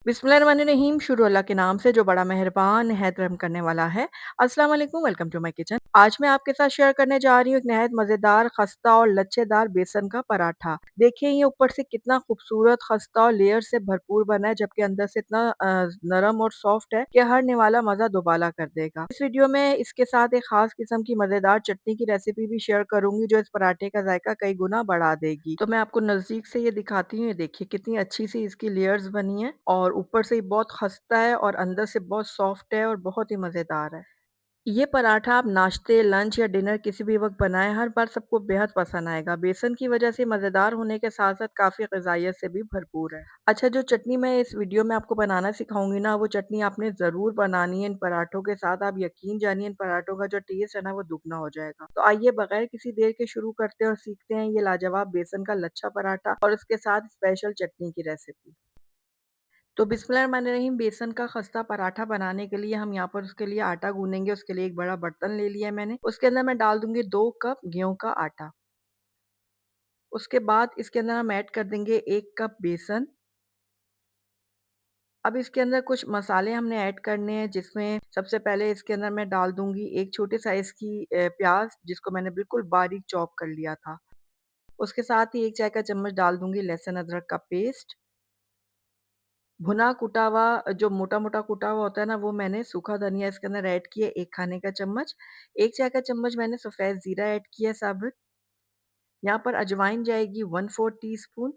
बिस्मिल्लाहिर्रहमानिर्रहीम शुरू अल्लाह के नाम से जो बड़ा मेहरबान निहायत रहम करने वाला है। अस्सलाम वालेकुम, वेलकम टू माय किचन। आज मैं आपके साथ शेयर करने जा रही हूँ एक निहायत मज़ेदार, खस्ता और लच्छेदार बेसन का पराठा। देखिए ये ऊपर से कितना खूबसूरत खस्ता और लेयर से भरपूर बना है, जबकि अंदर से इतना नरम और सॉफ्ट है कि हर निवाला मज़ा दुबाला कर देगा। इस वीडियो में इसके साथ एक खास किस्म की मज़ेदार चटनी की रेसिपी भी शेयर करूँगी जो इस पराठे का जायका कई गुना बढ़ा देगी। तो मैं आपको नज़दीक से ये दिखाती हूँ, ये देखिए कितनी अच्छी सी इसकी लेयर्स बनी है और ऊपर से ये बहुत खस्ता है और अंदर से बहुत सॉफ्ट है और बहुत ही मज़ेदार है। ये पराठा आप नाश्ते, लंच या डिनर किसी भी वक़्त बनाएँ, हर बार सबको बेहद पसंद आएगा। बेसन की वज़ह से मज़ेदार होने के साथ-साथ काफ़ी ग़िज़ाइयत से भी भरपूर है। अच्छा, जो चटनी मैं इस वीडियो में आपको बनाना सिखाऊँगी ना, वो चटनी आपने ज़रूर बनानी है इन पराठों के साथ। आप यकीन जानिए इन पराठों का जो टेस्ट है ना, वो दुगना हो जाएगा। तो आइए बगैर किसी देर के शुरू करते हैं और सीखते हैं ये लाजवाब बेसन का लच्छा पराठा और उसके साथ स्पेशल चटनी की रेसिपी। तो बिस्मिल्लाहिर्रहमानिर्रहीम बेसन का खस्ता पराठा बनाने के लिए हम यहाँ पर उसके लिए आटा गूँनेंगे। उसके लिए एक बड़ा बर्तन ले लिया है मैंने। उसके अंदर मैं डाल दूँगी 2 कप गेहूँ का आटा। उसके बाद इसके अंदर हम ऐड कर देंगे 1 कप बेसन। अब इसके अंदर कुछ मसाले हमने ऐड करने हैं, जिसमें सबसे पहले इसके अंदर मैं डाल दूँगी एक छोटे साइज़ की प्याज़, जिसको मैंने बिल्कुल बारीक चॉप कर लिया था। उसके साथ ही 1 चाय का चम्मच डाल दूँगी लहसुन अदरक का पेस्ट। भुना कुटा हुआ जो मोटा-मोटा कुटा हुआ होता है ना, वो मैंने सूखा धनिया इसके अंदर ऐड किया 1 खाने का चम्मच। 1 चाय का चम्मच मैंने सफ़ेद ज़ीरा ऐड किया साबुत। यहाँ पर अजवाइन जाएगी 1/4 टीस्पून।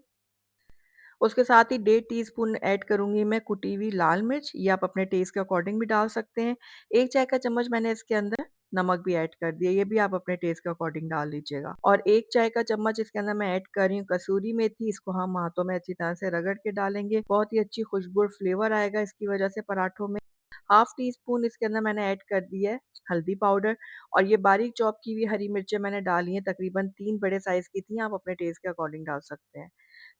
उसके साथ ही 1.5 टीस्पून ऐड करूँगी मैं कुटी हुई लाल मिर्च, ये आप अपने टेस्ट के अकॉर्डिंग भी डाल सकते हैं। 1 चाय का चम्मच मैंने इसके अंदर नमक भी ऐड कर दिया, ये भी आप अपने टेस्ट के अकॉर्डिंग डाल लीजिएगा। और 1 चाय का चम्मच इसके अंदर मैं ऐड कर रही हूँ कसूरी मेथी, इसको हम हाथों में अच्छी तरह से रगड़ के डालेंगे। बहुत ही अच्छी खुशबू और फ्लेवर आएगा इसकी वजह से पराठों में। हाफ टी स्पून इसके अंदर मैंने ऐड कर दी है हल्दी पाउडर और ये बारीक चॉप की हुई हरी मिर्चें मैंने डाली हैं, तकरीबन 3 बड़े साइज़ की थी, आप अपने टेस्ट के अकॉर्डिंग डाल सकते हैं।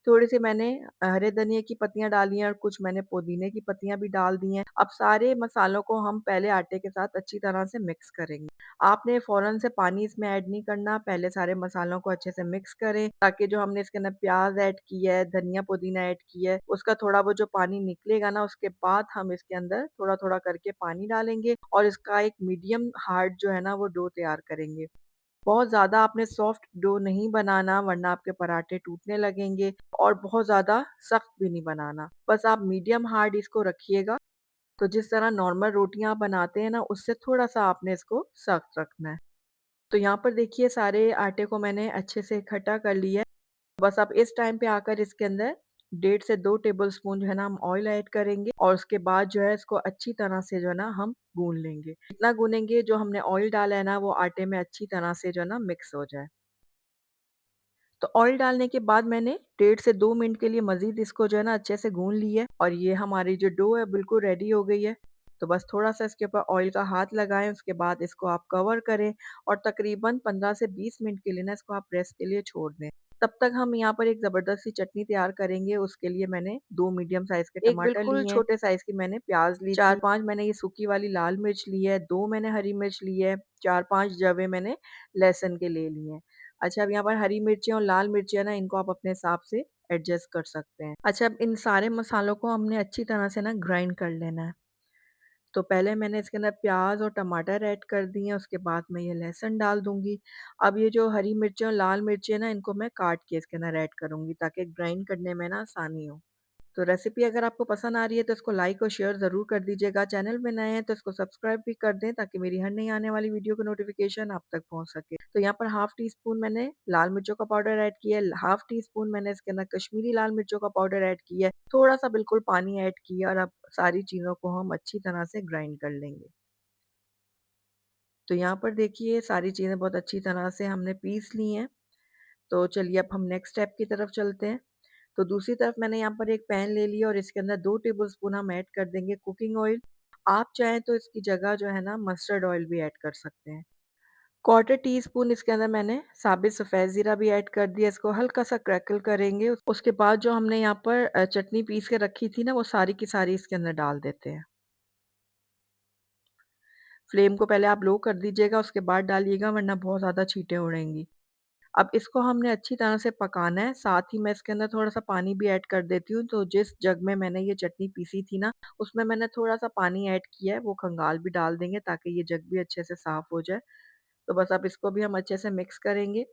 थोड़ी-सी मैंने हरे धनिये की पत्तियाँ डाली हैं और कुछ मैंने पुदीने की पत्तियाँ भी डाल दी हैं। अब सारे मसालों को हम पहले आटे के साथ अच्छी तरह से मिक्स करेंगे। आपने फ़ौरन से पानी इसमें ऐड नहीं करना, पहले सारे मसालों को अच्छे से मिक्स करें, ताकि जो हमने इसके अंदर प्याज़ ऐड की है, धनिया पुदीना ऐड किया है, उसका थोड़ा बहुत जो पानी निकलेगा ना, उसके बाद हम इसके अंदर थोड़ा-थोड़ा करके पानी डालेंगे और इसका एक मीडियम हार्ड जो है ना, वो डो तैयार करेंगे। बहुत ज़्यादा आपने सॉफ्ट डो नहीं बनाना, वरना आपके पराठे टूटने लगेंगे और बहुत ज़्यादा सख्त भी नहीं बनाना। बस आप मीडियम हार्ड इसको रखिएगा। तो जिस तरह नॉर्मल रोटियाँ आप बनाते हैं ना, उससे थोड़ा-सा आपने इसको सख्त रखना है। तो यहाँ पर देखिए सारे आटे को मैंने अच्छे से इकट्ठा कर लिया है। बस अब इस टाइम पे आकर इसके अंदर 1.5 से 2 टेबलस्पून जो है ना हम ऑयल ऐड करेंगे और उसके बाद जो है इसको अच्छी तरह से जो है ना हम गूँध लेंगे। इतना गूँनेंगे जो हमने ऑयल डाला है ना वो आटे में अच्छी तरह से जो है ना मिक्स हो जाए। तो ऑयल डालने के बाद मैंने 1.5 से 2 मिनट के लिए मज़ीद इसको जो है ना अच्छे से गूँध लिया है और ये हमारी जो डो है बिल्कुल रेडी हो गई है। तो बस थोड़ा-सा इसके ऊपर ऑयल का हाथ लगाएँ, उसके बाद इसको आप कवर करें और तकरीबन 15 से 20 मिनट के लिए ना इसको आप रेस्ट के लिए छोड़ दें। तब तक हम यहाँ पर एक ज़बरदस्त सी चटनी तैयार करेंगे, उसके लिए मैंने 2 मीडियम साइज़ के टमाटर बिल्कुल लिए हैं, छोटे साइज़ की मैंने प्याज़ ली थी, 4-5 मैंने ये सूखी वाली लाल मिर्च ली है, 2 मैंने हरी मिर्च ली है, 4-5 जवे मैंने लहसुन के ले लिए हैं। अच्छा, अब यहाँ पर हरी मिर्चें और लाल मिर्चें हैं ना, इनको आप अपने हिसाब से एडजस्ट कर सकते हैं। अच्छा, अब इन सारे मसालों को हमने अच्छी तरह से ना ग्राइंड कर लेना है। तो पहले मैंने इसके अंदर प्याज़ और टमाटर ऐड कर दिए हैं, उसके बाद मैं ये लहसुन डाल दूँगी। अब ये जो हरी मिर्चें और लाल मिर्चें ना, इनको मैं काट के इसके अंदर ऐड करूँगी ताकि ग्राइंड करने में ना आसानी हो। तो रेसिपी अगर आपको पसंद आ रही है तो इसको लाइक और शेयर ज़रूर कर दीजिएगा। चैनल में नए हैं तो इसको सब्सक्राइब भी कर दें ताकि मेरी हर नई आने वाली वीडियो की नोटिफ़िकेशन आप तक पहुँच सके। तो यहाँ पर हाफ़ टी स्पून मैंने लाल मिर्चों का पाउडर ऐड किया है, हाफ़ टी स्पून मैंने इसके अंदर कश्मीरी लाल मिर्चों का पाउडर ऐड किया है, थोड़ा-सा बिल्कुल पानी ऐड किया और अब सारी चीज़ों को हम अच्छी तरह से ग्राइंड कर लेंगे। तो यहाँ पर देखिए सारी चीज़ें बहुत अच्छी तरह से हमने पीस ली हैं। तो चलिए अब हम नेक्स्ट स्टेप की तरफ चलते हैं। तो दूसरी तरफ मैंने यहाँ पर एक पैन ले लिया और इसके अंदर 2 टेबलस्पून हम ऐड कर देंगे कुकिंग ऑयल। आप चाहें तो इसकी जगह जो है ना मस्टर्ड ऑयल भी ऐड कर सकते हैं। क्वार्टर टी स्पून इसके अंदर मैंने साबित सफ़ेद ज़ीरा भी ऐड कर दिया, इसको हल्का-सा क्रैकल करेंगे। उसके बाद जो हमने यहाँ पर चटनी पीस के रखी थी ना, वो सारी की सारी इसके अंदर डाल देते हैं। फ्लेम को पहले आप लो कर दीजिएगा, उसके बाद डालिएगा वरना बहुत ज़्यादा छींटें उड़ेंगी। अब इसको हमने अच्छी तरह से पकाना है, साथ ही मैं इसके अंदर थोड़ा-सा पानी भी ऐड कर देती हूँ। तो जिस जग में मैंने ये चटनी पीसी थी ना, उसमें मैंने थोड़ा-सा पानी ऐड किया है, वो खंगाल भी डाल देंगे ताकि ये जग भी अच्छे से साफ़ हो जाए। तो बस अब इसको भी हम अच्छे से मिक्स करेंगे।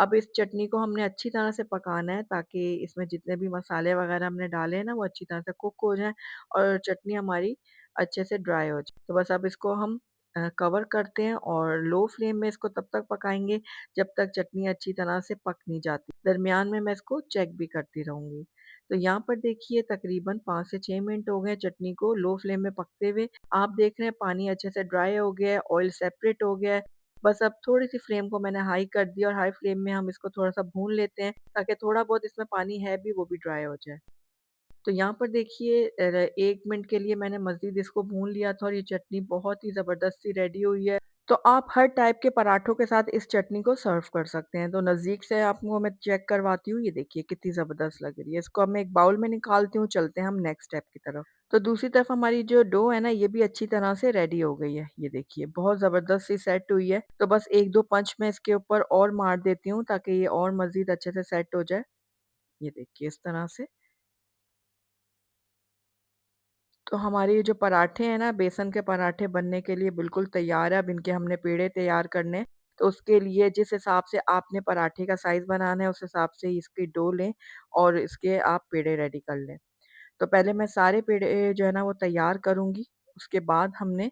अब इस चटनी को हमने अच्छी तरह से पकाना है ताकि इसमें जितने भी मसाले वगैरह हमने डाले हैं ना, वो अच्छी तरह से कुक हो जाएँ और चटनी हमारी अच्छे से ड्राई हो जाए। तो बस अब इसको हम कवर करते हैं और लो फ्लेम में इसको तब तक पकाएँगे जब तक चटनी अच्छी तरह से पक नहीं जाती। दरमियान में मैं इसको चेक भी करती रहूँगी। तो यहाँ पर देखिए तकरीबन 5 से 6 मिनट हो गए चटनी को लो फ्लेम में पकते हुए। आप देख रहे हैं पानी अच्छे से ड्राई हो गया है, ऑयल सेपरेट हो गया है। बस अब थोड़ी-सी फ्लेम को मैंने हाई कर दिया और हाई फ्लेम में हम इसको थोड़ा-सा भून लेते हैं, ताकि थोड़ा बहुत इसमें पानी है भी, वो भी ड्राई हो जाए। तो यहाँ पर देखिए 1 मिनट के लिए मैंने मज़ीद इसको भून लिया था और ये चटनी बहुत ही ज़बरदस्त सी रेडी हुई है। तो आप हर टाइप के पराठों के साथ इस चटनी को सर्व कर सकते हैं। तो नज़दीक से आपको मैं चेक करवाती हूँ, ये देखिए कितनी ज़बरदस्त लग रही है। इसको अब मैं एक बाउल में निकालती हूँ, चलते हैं हम नेक्स्ट स्टेप की तरफ। तो दूसरी तरफ हमारी जो डो है ना, ये भी अच्छी तरह से रेडी हो गई है। ये देखिए बहुत ज़बरदस्त सी सेट हुई है। तो बस 1-2 पंच मैं इसके ऊपर और मार देती हूँ ताकि ये और मज़ीद अच्छे से सेट हो जाए। ये देखिए इस तरह से। तो हमारे ये जो पराठे हैं ना, बेसन के पराठे बनने के लिए बिल्कुल तैयार है। अब इनके हमने पेड़े तैयार करने हैं। तो उसके लिए जिस हिसाब से आपने पराठे का साइज़ बनाना है, उस हिसाब से ही इसकी डो लें और इसके आप पेड़े रेडी कर लें। तो पहले मैं सारे पेड़े जो है ना वो तैयार करूँगी, उसके बाद हमने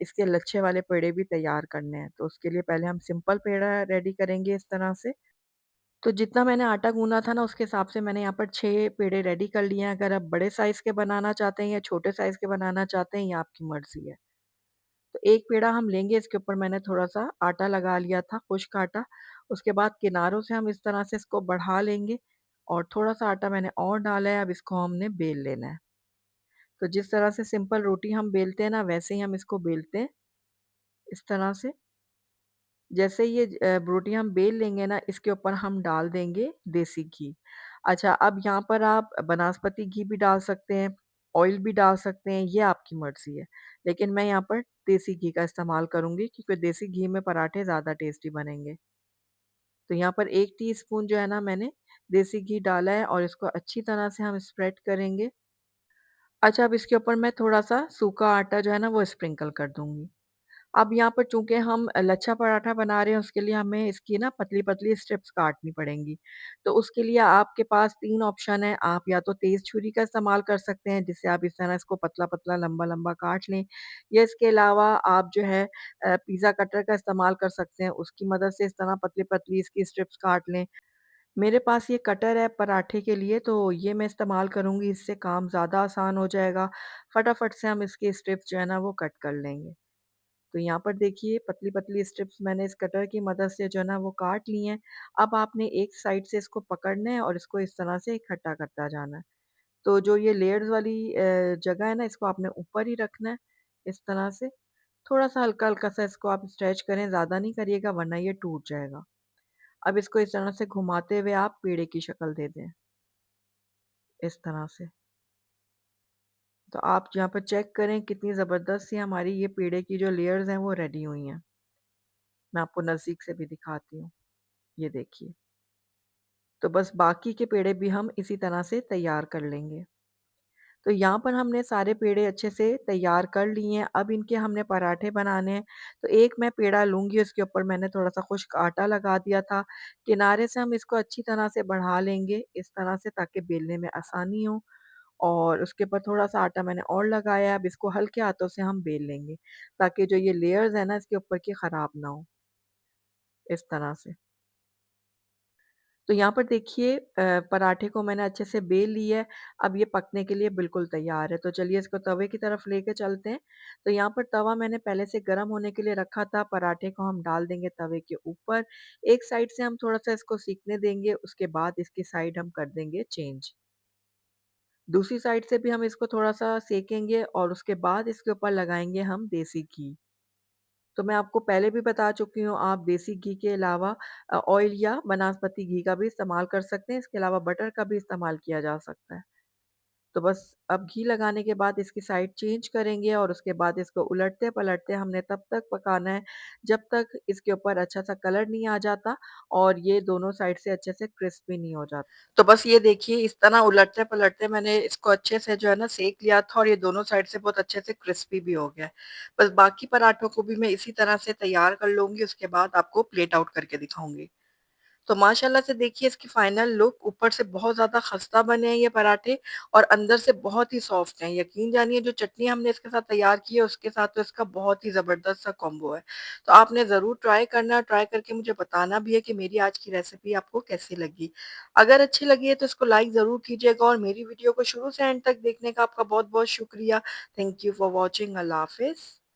इसके लच्छे वाले पेड़े भी तैयार करने हैं। तो उसके लिए पहले हम सिंपल पेड़ा रेडी करेंगे इस तरह से। तो जितना मैंने आटा गूँधा था ना उसके हिसाब से मैंने यहाँ पर 6 पेड़े रेडी कर लिए हैं। अगर आप बड़े साइज़ के बनाना चाहते हैं या छोटे साइज़ के बनाना चाहते हैं, ये आपकी मर्ज़ी है। तो एक पेड़ा हम लेंगे, इसके ऊपर मैंने थोड़ा-सा आटा लगा लिया था, खुश्क आटा। उसके बाद किनारों से हम इस तरह से इसको बढ़ा लेंगे और थोड़ा-सा आटा मैंने और डाला है, अब इसको हमने बेल लेना है। तो जिस तरह से सिंपल रोटी हम बेलते हैं ना, वैसे ही हम इसको बेलते हैं, इस तरह से। जैसे ये रोटी हम बेल लेंगे ना, इसके ऊपर हम डाल देंगे देसी घी। अच्छा, अब यहाँ पर आप बनास्पति घी भी डाल सकते हैं, ऑयल भी डाल सकते हैं, ये आपकी मर्ज़ी है। लेकिन मैं यहाँ पर देसी घी का इस्तेमाल करूँगी क्योंकि देसी घी में पराठे ज़्यादा टेस्टी बनेंगे। तो यहाँ पर 1 टीस्पून जो है ना मैंने देसी घी डाला है और इसको अच्छी तरह से हम स्प्रेड करेंगे। अच्छा, अब इसके ऊपर मैं थोड़ा-सा सूखा आटा जो है ना वो स्प्रिंकल कर दूँगी। अब यहाँ पर चूँकि हम लच्छा पराठा बना रहे हैं, उसके लिए हमें इसकी ना पतली-पतली स्ट्रिप्स काटनी पड़ेंगी। तो उसके लिए आपके पास 3 ऑप्शन है, आप या तो तेज़ छुरी का इस्तेमाल कर सकते हैं, जिससे आप इस तरह इसको पतला-पतला, लंबा-लंबा काट लें, या इसके अलावा आप जो है पिज़्ज़ा कटर का इस्तेमाल कर सकते हैं, उसकी मदद से इस तरह पतली-पतली इसकी स्ट्रिप्स काट लें। मेरे पास ये कटर है पराठे के लिए, तो ये मैं इस्तेमाल करूँगी, इससे काम ज़्यादा आसान हो जाएगा। फटाफट से हम इसकी स्ट्रिप्स जो है ना वो कट कर लेंगे। तो यहाँ पर देखिए पतली-पतली स्ट्रिप्स मैंने इस कटर की मदद से जो है ना वो काट ली हैं। अब आपने एक साइड से इसको पकड़ना है और इसको इस तरह से इकट्ठा करता जाना है। तो जो ये लेयर्स वाली जगह है ना, इसको आपने ऊपर ही रखना है, इस तरह से। थोड़ा-सा हल्का-हल्का सा इसको आप स्ट्रेच करें, ज़्यादा नहीं करिएगा वरना ये टूट जाएगा। अब इसको इस तरह से घुमाते हुए आप पेड़े की शक्ल दे दें, इस तरह से। तो आप यहाँ पर चेक करें कितनी ज़बरदस्त सी हमारी ये पेड़े की जो लेयर्स हैं वो रेडी हुई हैं। मैं आपको नज़दीक से भी दिखाती हूँ। ये देखिए। तो बस बाकी के पेड़े भी हम इसी तरह से तैयार कर लेंगे। तो यहाँ पर हमने सारे पेड़े अच्छे से तैयार कर लिए हैं, अब इनके हमने पराठे बनाने हैं। तो एक मैं पेड़ा लूँगी, उसके ऊपर मैंने थोड़ा-सा खुश्क आटा लगा दिया था। किनारे से हम इसको अच्छी तरह से बढ़ा लेंगे, इस तरह से ताकि बेलने में आसानी हो, और उसके ऊपर थोड़ा-सा आटा मैंने और लगाया है। अब इसको हल्के हाथों से हम बेल लेंगे, ताकि जो ये लेयर्स हैं ना इसके ऊपर की खराब ना हो, इस तरह से। तो यहाँ पर देखिए पराठे को मैंने अच्छे से बेल लिया है, अब ये पकने के लिए बिल्कुल तैयार है। तो चलिए इसको तवे की तरफ लेके चलते हैं। तो यहाँ पर तवा मैंने पहले से गरम होने के लिए रखा था, पराठे को हम डाल देंगे तवे के ऊपर। एक साइड से हम थोड़ा-सा इसको सीखने देंगे, उसके बाद इसकी साइड हम कर देंगे चेंज। दूसरी साइड से भी हम इसको थोड़ा-सा सेकेंगे और उसके बाद इसके ऊपर लगाएँगे हम देसी घी। तो मैं आपको पहले भी बता चुकी हूँ, आप देसी घी के अलावा ऑयल या बनास्पति घी का भी इस्तेमाल कर सकते हैं, इसके अलावा बटर का भी इस्तेमाल किया जा सकता है। तो बस अब घी लगाने के बाद इसकी साइड चेंज करेंगे और उसके बाद इसको उलटते-पलटते हमने तब तक पकाना है, जब तक इसके ऊपर अच्छा-सा कलर नहीं आ जाता और ये दोनों साइड से अच्छे से क्रिस्पी नहीं हो जाता। तो बस ये देखिए इस तरह उलटते-पलटते मैंने इसको अच्छे से जो है ना सेक लिया था और ये दोनों साइड से बहुत अच्छे से क्रिस्पी भी हो गया है। बस बाकी पराठों को भी मैं इसी तरह से तैयार कर लूँगी, उसके बाद आपको प्लेट आउट करके दिखाऊँगी। तो माशाल्लाह से देखिए इसकी फाइनल लुक ऊपर से बहुत ज़्यादा खस्ता बने हैं ये पराठे और अंदर से बहुत ही सॉफ्ट हैं। यकीन जानिए जो चटनी हमने इसके साथ तैयार की है उसके साथ तो इसका बहुत ही ज़बरदस्त सा कॉम्बो है। तो आपने ज़रूर ट्राई करना है, ट्राई करके मुझे बताना भी है कि मेरी आज की रेसिपी आपको कैसी लगी। अगर अच्छी लगी है तो इसको लाइक ज़रूर कीजिएगा और मेरी वीडियो को शुरू से एंड तक देखने का आपका बहुत-बहुत शुक्रिया। Thank you for watching. Allah हाफ़िज़।